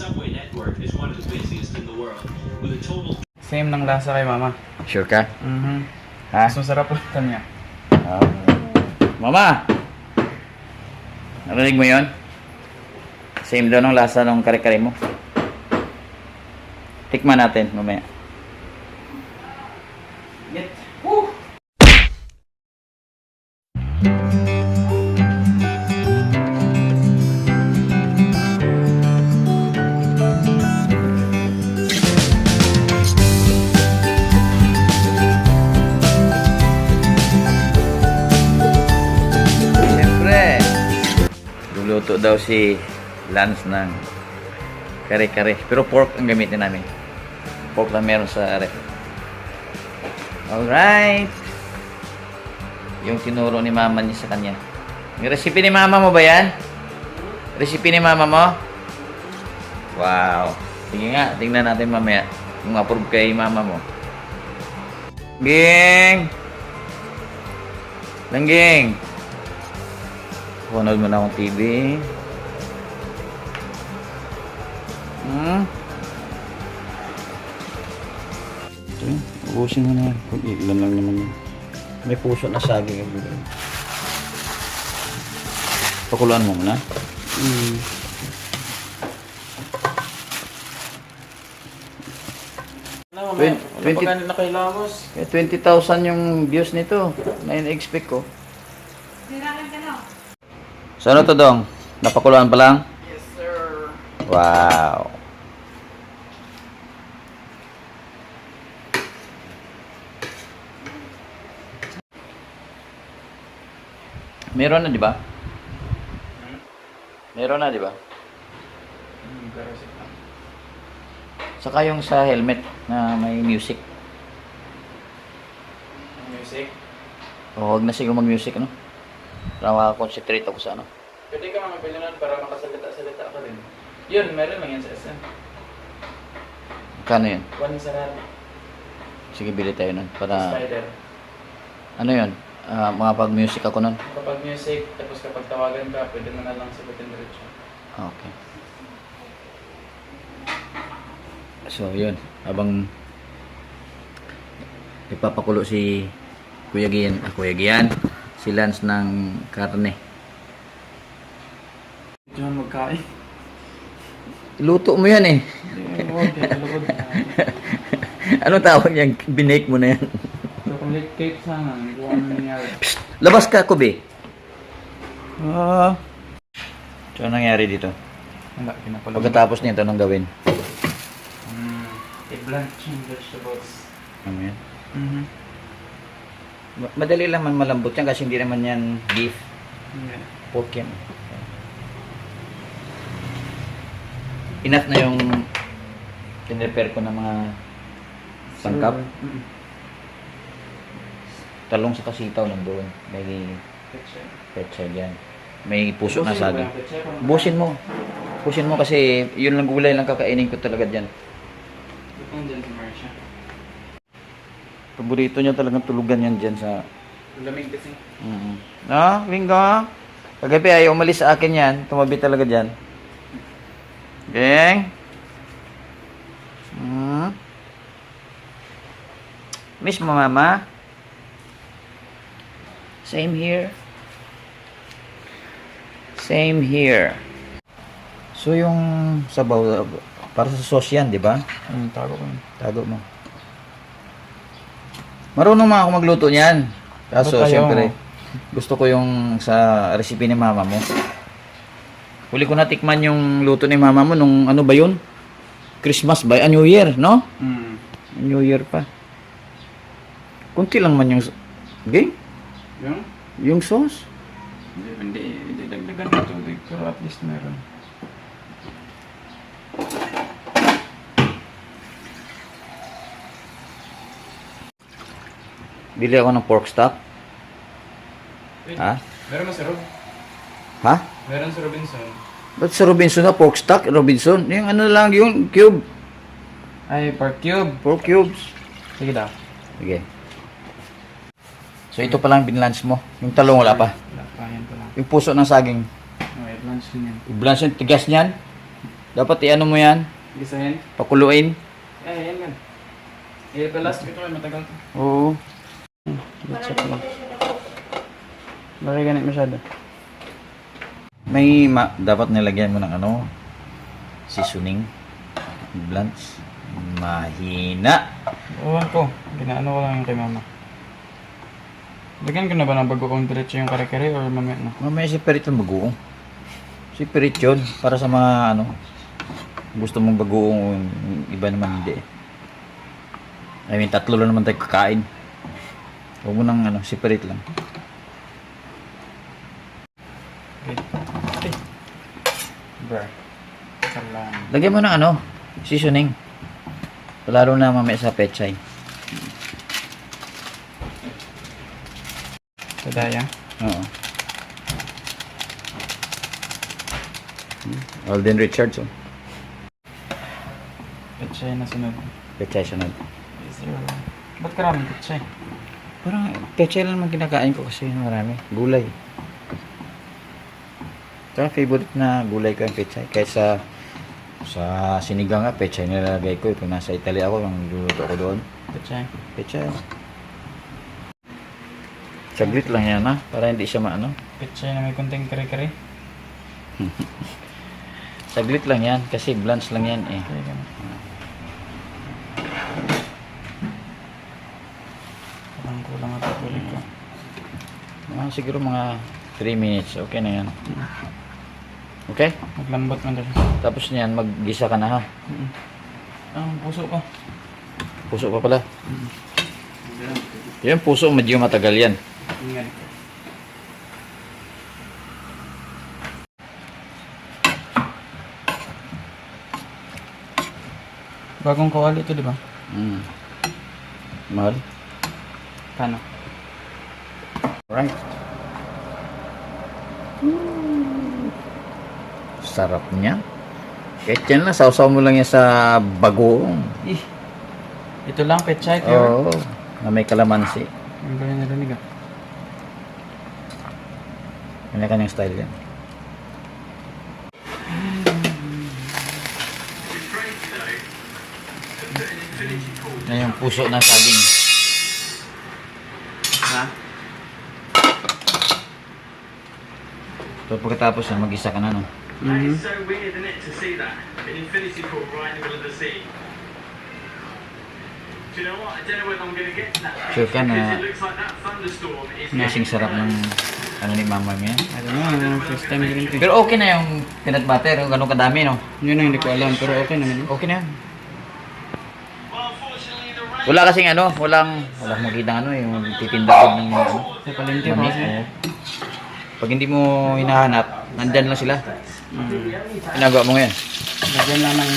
subway network is one of the busiest in the world, with a total. Same ng lasa kay mama. Sure ka? Ha? Mas masarap lang kanya. Mama! Narinig mo yun? Same daw ng lasa ng kare-kare mo. Tikman natin mamaya. Get. Woo! Siyempre, luluto daw si Lance ng kare-kare. Pero pork ang gamitin namin. Pork lang meron sa ref. Alright. Yung tinuro ni mama niya sa kanya. Yung recipe ni mama mo ba yan? Recipe ni mama mo? Wow. Sige nga, tingnan natin mamaya kung approve kay mama mo. Ging! Langging! Panood mo na akong TV. Ito yun. Ubusin mo na yan. Kung ilan lang naman yun. May puso na saging. Pakuluan mo muna. Pagkain na kay Lamos. 20,000 yung views nito. Na in-expect ko. So ano to, Dong? Napakuluan pa lang? Yes, sir. Wow. Meron na, di ba? Meron na, di ba? Saka yung sa helmet na may music. Music. O, huwag na siguro mag-music, ano? Para makakonsentrate ako sa ano. Pwede ka mamabili nun para makasalita-salita ka rin. Yun, meron lang yan sa SM. Kano yun? One sarado. Sige, bili tayo nun. Para, Spider. ano yun? Mga pag-music ako nun. Kapag music, tapos kapag tawagan ka, pwede mo na lang sagutin diretso. Okay. So, yun. Habang ipapakulo si Kuya Gian, si Lance ng karne. Diyan magkain. Luto mo yan eh. Okay, talagod na. Ano tawag yan? Binake mo na yan. Chocolate cake sana. Kung ano nangyari. Psst! Labas ka, Kubi. So, anong nangyari dito? Wala, pinapalagod. Pagkatapos nito, anong gawin? I-blanch yung vegetables. Ano yan? Madali lang man malambot yan kasi hindi naman yan beef. Yeah. Pork yan. Enough na yung tinrepair ko ng mga sangkap. Talong sa kasitaw nandoon. May petchay yan. May puso na saging. Busin mo. Busin mo kasi yun lang gulay lang kakainin ko talaga dyan. Itong dyan si Marcia. Paborito niya talagang tulugan yan dyan sa... Lamig kasi. Wingo? Kagabi ayaw umalis sa akin yan. Tumabi talaga dyan. Geng? Miss mo, mama? Same here. Same here. So, yung sabaw, para sa sauce yan, di ba? Tago ko. Tago mo. Marunong mga ako magluto niyan. Kaso, Ba't ayaw siyempre, mo? gusto ko yung sa recipe ni mama mo. Huli ko natikman yung luto ni mama mo nung ano ba yun? Christmas ba? New Year, no? New Year pa. Kunti lang man yung... Okay? Yung? Yung sauce. Hindi dagdagan ng tubig pero at least meron. Bili ako ng pork stock. Wait, Ha? meron sa Rob. Ha? Meron sa Robinson. Ba't sa Robinson na pork stock? Robinson? Yung ano lang, yung cube. Ay, pork cube. Pork cubes. Sige daw. Sige. So ito pa lang binlunch mo. Yung talong wala pa. Wala pa, yan pa lang. Yung puso ng saging. Okay, lunch din yan. I-blanch yung tigas niyan. Dapat i-ano mo yan, Gisahin. pakuluin. Yan gan. Last ito ay matagal to. Oo. Check lang. Bakit ganit masyado? Dapat nilagyan mo ng ano, seasoning, blanch. Mahina. Ewan ko. Ginaano ko lang yung kay mama. Lagyan ko na ba ng bago kong diretso yung kare-kare or mamaya na? Mamaya si Perit yung bagoong. Si Perit yun, para sa mga ano, gusto mong bagoong, iba naman hindi. I mean, 3 lang naman tayo kakain. Huwag mo nang ano, si Perit lang. Okay. Bruh. Salam. Lagyan mo ng ano, seasoning. Lalo na mamaya sa pechay. Sadaya. Oo. Alden Richards, oh. Pechay na sunod. Pechay sunod. Is there... Ba't karaming pechay? Parang pechay lang naman kinakain ko kasi marami. Gulay. Ito favorite na gulay ko yung pechay. Kahit sa sinigang nga, pechay nilalagay ko. Pag nasa Italy ako, yung luluto ko doon. Pechay. Pechay. Saglit lang yan ha, para hindi siya maano. Pechay na may konting kare-kare. Saglit lang yan, kasi blanch lang yan eh. Okay, ganun. Parang kulang ito ulit ko. Siguro mga 3 minutes, okay na yan. Okay? Maglambot man dito. Tapos niyan, maggisa ka na ha. Puso ko. Puso pa pala. Yan, puso medyo matagal yan. Ingat. Bagong kawali ito, di ba? Mahal. Kano? Right. Sarap niya. Kahit yan lang, sausaw mo lang yan sa bagoong. Ito lang, pechay. Pure. Oo, na may kalamansi. Ang ganyan narinig ah. Kanya-kanyang style yan. Na yung puso ng saging. Ha? So pagkatapos na mag-isa ka na no. That is so weird, isn't it, to see that? An infinity pool right in the middle of the sea. Do you know what? I don't know whether I'm going to get to that Sure beach ka na- because it looks like that thunderstorm is Kasing sarap ng ano ni mama mo yan. I don't know, first time rin ito. Pero okay na yung peanut butter, yung ganun kadami no. Yun ang hindi ko alam, pero okay naman. Okay na yan. Well, unfortunately, the rain... Wala kasing ano, walang makita ano, yung titinda ko ng ano. Sa palengke Mami, ba? oo. Pag hindi mo hinahanap, nandyan lang sila. Ginagawa mo ngayon. Lagyan lang ng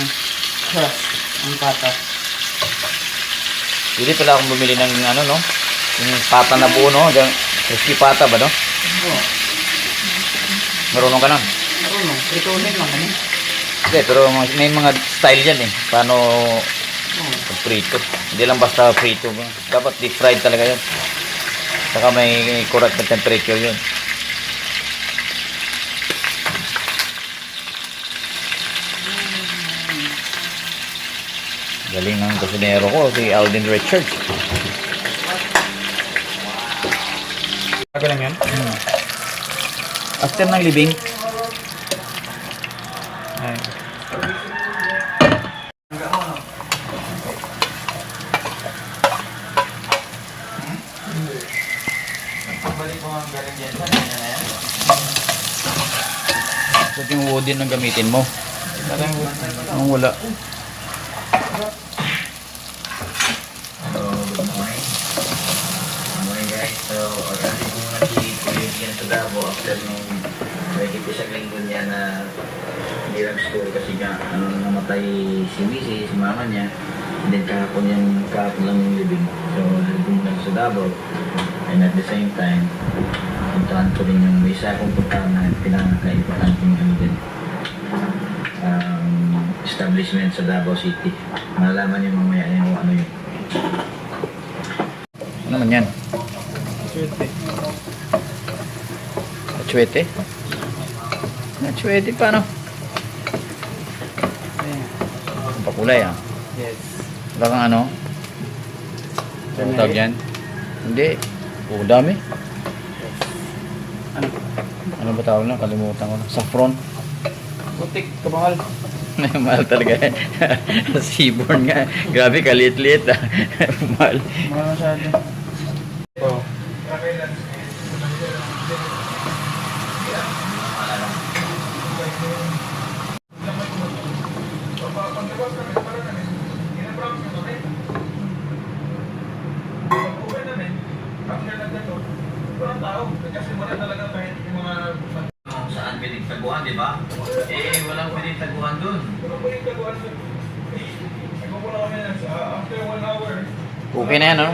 crust, ang patas. Hindi pala akong bumili ng ano no, yung pata na buo no, yung crispy pata ba no? Oo. Marunong ka nun? Marunong, prituhin lang kami. Hindi, pero may mga style yan eh. Paano prito. Hindi lang basta prito. Dapat deep fried talaga yun. Saka may correct na temperature yun. Galing ng kusinero ko, si Alden Richards. Bago lang yan? After ng libing, Ay. ito yung wooden na gamitin mo. Parang Ang wala. Morning guys, so already kung nag-i-create yan sa Davao after nung medyo ko sa linggo niya na hindi lang school kasi nga namatay si Missy, si mama niya, and then kahapon lang yung living, so nalibing lang sa Davao, and at the same time puntahan ko rin yung isa kong puntahan na pinaka-importanting ano din, establishment sa Davao City. Malalaman niyo mamaya yung ano yun. Ano naman yan? Swerte. Atsuete? Atsuete paano? pakulay ah. Yes. Wala kang ano? Ano tawag yan? Hindi. Oh, dami. Ano? Ano ba tawag na? Kalimutan ko na. Saffron. Putik, kamahal. Mahal talaga. Seaborn nga. Grabe, kaliit-liit ah. Mahal. Mahal masyado. Oh. Kung saan pwedeng taguan, di ba? Eh, walang pwedeng taguan dun. Okay na yan, no?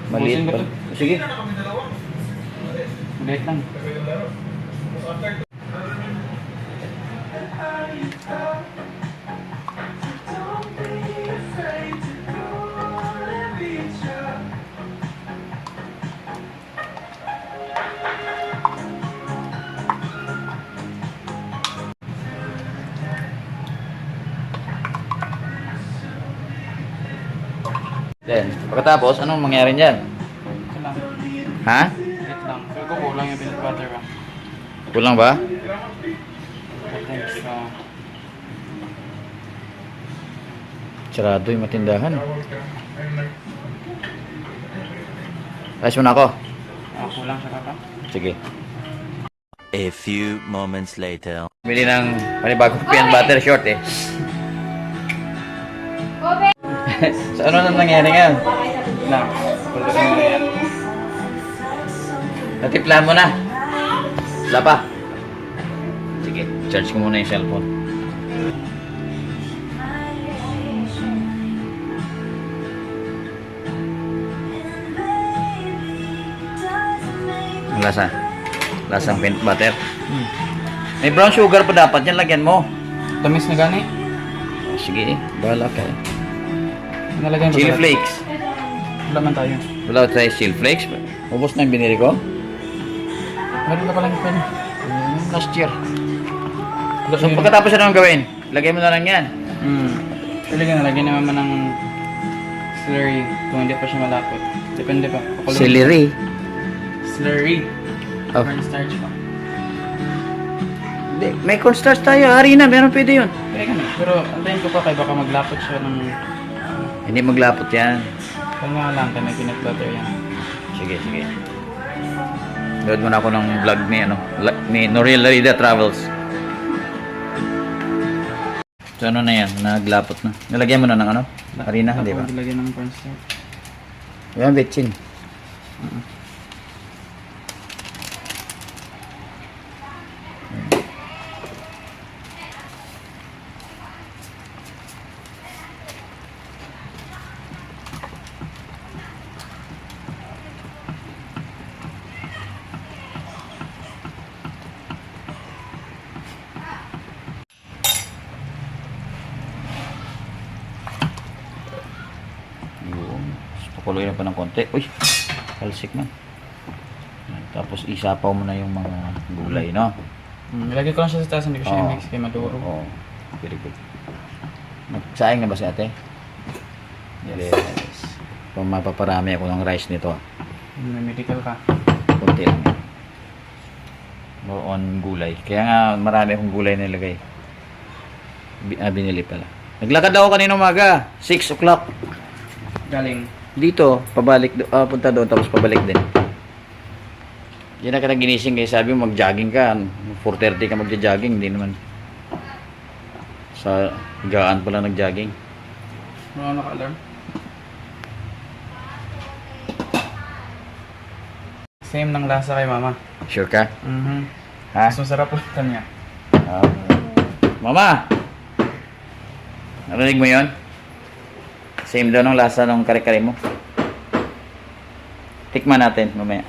Maliit Busin pa. ba to? Sige. Maliit lang. Then, pagkatapos, anong mangyari dyan? Ito lang. Ha? Wait lang. Feel ko kulang yung peanut butter ba? Kulang ba? I think so. Sarado yung matindahan. Ayos mo na ako. Kulang siya kaka. Sige. A few moments later. Bili ng panibagong peanut butter short eh. So ano nang nangyari ngayon? Lang. Pagdating mo yan. Natiplan mo na. Wala pa. Sige, charge ko muna yung cellphone. Ang lasa. Lasang peanut butter. May brown sugar pa dapat yan, lagyan mo. Tamis na gani. Sige, bahala ka. Nalagyan ko Chili sa- flakes. Wala man tayo. Wala tayo chili flakes. Ubus na yung binili ko. Meron na palang pen. Last year. So, pagkatapos na naman gawin, lagay mo na lang yan. Talaga nalagyan naman man ng slurry kung hindi pa siya malapot. Depende pa. Pakuloy. Celery. Slurry. Oh. Cornstarch pa. Hindi, may cornstarch tayo. Harina, meron pwede yun. Kaya kami. Pero antayin ko pa kay baka maglapot siya ng... Hindi maglapot yan. Kaya nga lang kami peanut butter yan. Sige, sige. Load mo na ako ng vlog ni, ni Noriel Larida Travels. So ano na yan? Naglapot na. Nalagyan mo na ng ano? Harina, hindi ba? Tapos lagyan ng cornstarch. Yan, betchin. Pakuloy na pa ng konti. Uy, kalsik man. Tapos isapaw mo na yung mga gulay, no? Ilagay ko lang siya sa taas, hindi ko siya i-mix kay maduro. Oo. Very good. Nagsaing na ba si ate? Yes. Kung mapaparami ako ng rice nito, May medical ka. konti lang yan. More on gulay. Kaya nga marami akong gulay na ilagay. Binili pala. Naglakad ako kanina umaga. 6 o'clock. Galing. Dito, pabalik, punta doon, tapos pabalik din. Diyan na ka nang ginising kaya sabi mo mag-jogging ka. 4:30 ka magja-jogging, hindi naman. Sa higaan pala nag-jogging. Ano naka-alarm? Same ng lasa kay mama. Sure ka? Ha? Mas masarap po kanya. Ah. Mama! Narinig mo yon? Same daw ng lasa ng kare-kare mo. Tikman natin mamaya.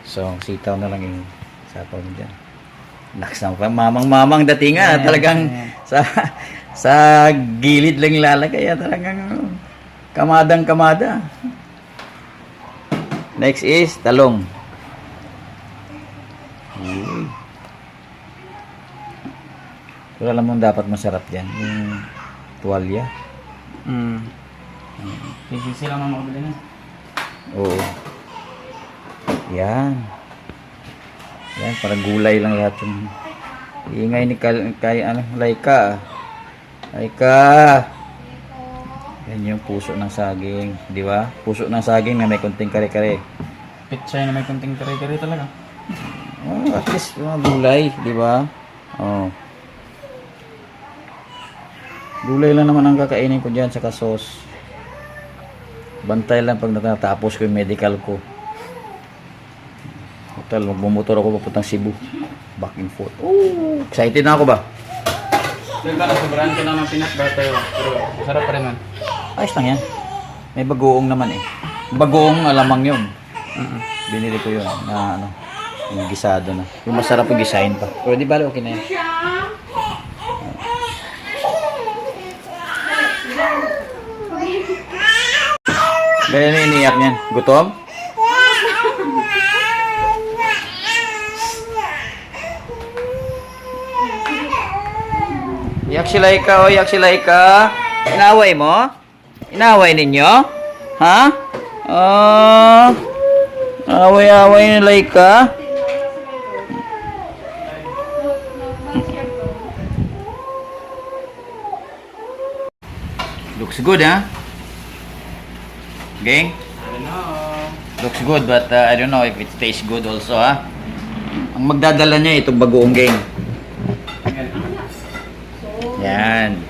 So, sitaw na lang yung sapaw mo dyan. Naks na pa, mamang-mamang datingan. Talagang sa gilid lang lalagay. Talagang kamadang-kamada. Next is talong. Pero alam mo dapat masarap yan. Yung tuwalya. Mm. Sisi lang ang makabili na. Oo. Yan. Yan, parang gulay lang lahat yung ingay ni Laika. Laika. Yan yung puso ng saging, di ba? Puso ng saging na may konting kare-kare. Pitsay na may konting kare-kare talaga. Oh, at least mga gulay, di ba? Oh. Gulay lang naman ang kakainin ko diyan sa sauce. Bantay lang pag natatapos ko yung medical ko. Total, magbumotor ako papuntang Cebu. Back and forth. Oh, excited na ako ba? Pero ka na, sobrang ko lang ng peanut butter. Pero masarap pa rin man. Ayos lang yan. May bagoong naman eh. Bagoong alamang yun. Binili ko yun na ano, yung gisado na. Yung masarap yung gisahin pa. Pero di ba okay na yan? Gaya na iniyak niyan. Gutom? Iyak si Laika, o iyak si Laika. Inaway mo? Inaway ninyo? Ha? Away-away ni Laika. Looks good, ha? Gang? I don't know. Looks good, but I don't know if it tastes good also, ha? Ang magdadala niya itong bagoong gang. Yan.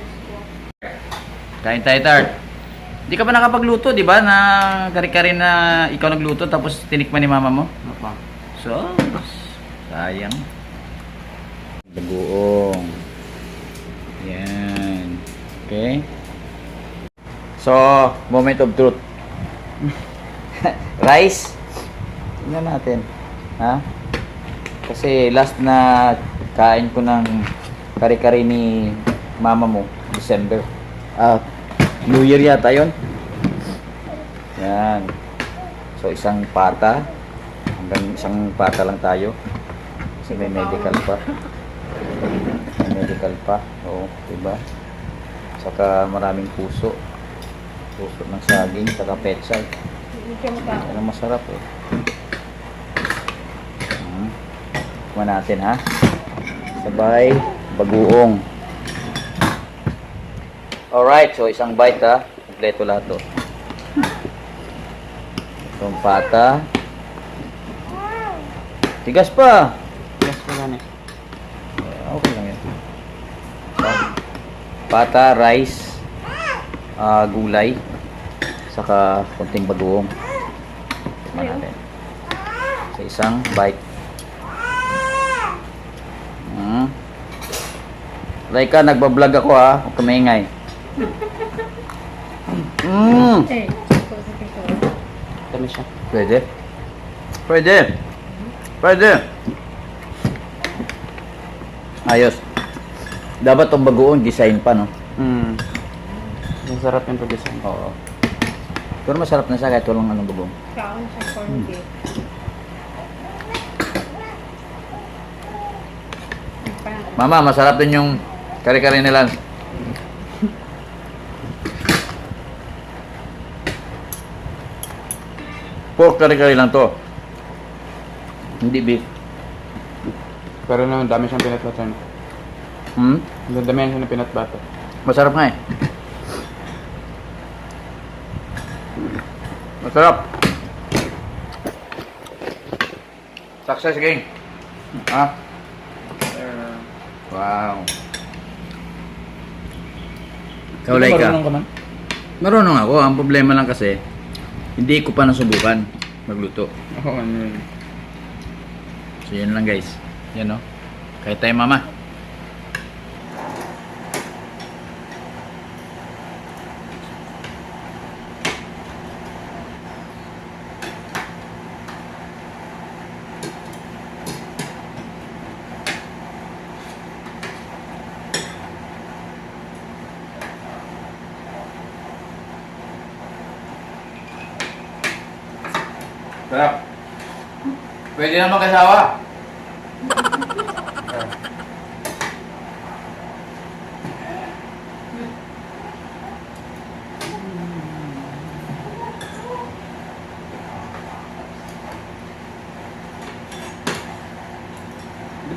Kain tayo, Tart. Hindi ka pa nakapagluto, di ba? Na kari-kari na ikaw nagluto tapos tinikman ni mama mo? Apa? So, sayang. Bagoong. Yan. Okay. So, moment of truth. Rice. Tingnan natin. Ha? Kasi last na kain ko ng kari-kari ni mama mo, December. New Year yata yun. Yan. So, isang pata. Hanggang isang pata lang tayo. Kasi may medical pa. May medical pa. Oo, diba? Saka maraming puso. Puso ng saging, saka petsay. Yan ang masarap eh. Kumain natin ha. Sabay, bagoong. Alright, so isang bite ha. Kompleto lahat to. Itong pata. Tigas pa. Yes, ko lang eh. Okay lang yan. Pata, rice, gulay, saka konting bagoong. Tikman natin. Sa isang bite. Laika, nagbablog ako ha. Huwag ka maingay. Tamis siya. Pwede. Pwede. Pwede. Ayos. Dapat itong bagoong design pa, no? Ang sarap yung pag-design. Oo. Pero masarap na siya kahit walang anong bagoong. Kaon sa corn beef. Mama, masarap din yung kare-kare nila. Pork kare-kare lang to. Hindi beef. Pero naman, dami siyang peanut butter. Dami siya ng peanut butter. Masarap nga eh. Masarap. Success gang. Ha? Wow. Ikaw, Laika. Marunong ka man? Marunong ako. Ang problema lang kasi, hindi ko pa nasubukan magluto. Oo, ano yun. So, yan lang guys. Yan no. Kahit tayo mama. Sarap. Pwede naman kasawa.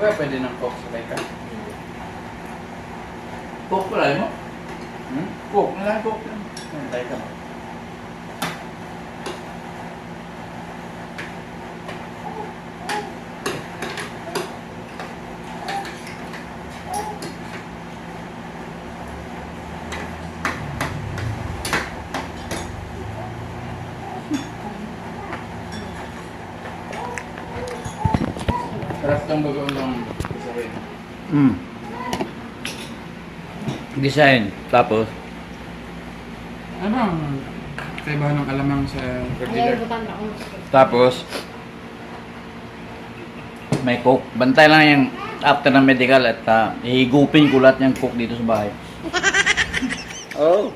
ba pwede ng coke sa ka? Coke pala mo? Coke, nalang coke lang. Sabay ka. Sarap tong bagoong ng sasabihin. Design. Tapos, Ano ang kaibahan ng alamang sa regular? tapos, may coke. Bantay lang yung after ng medical at hihigupin ko lahat yung coke dito sa bahay. Oh.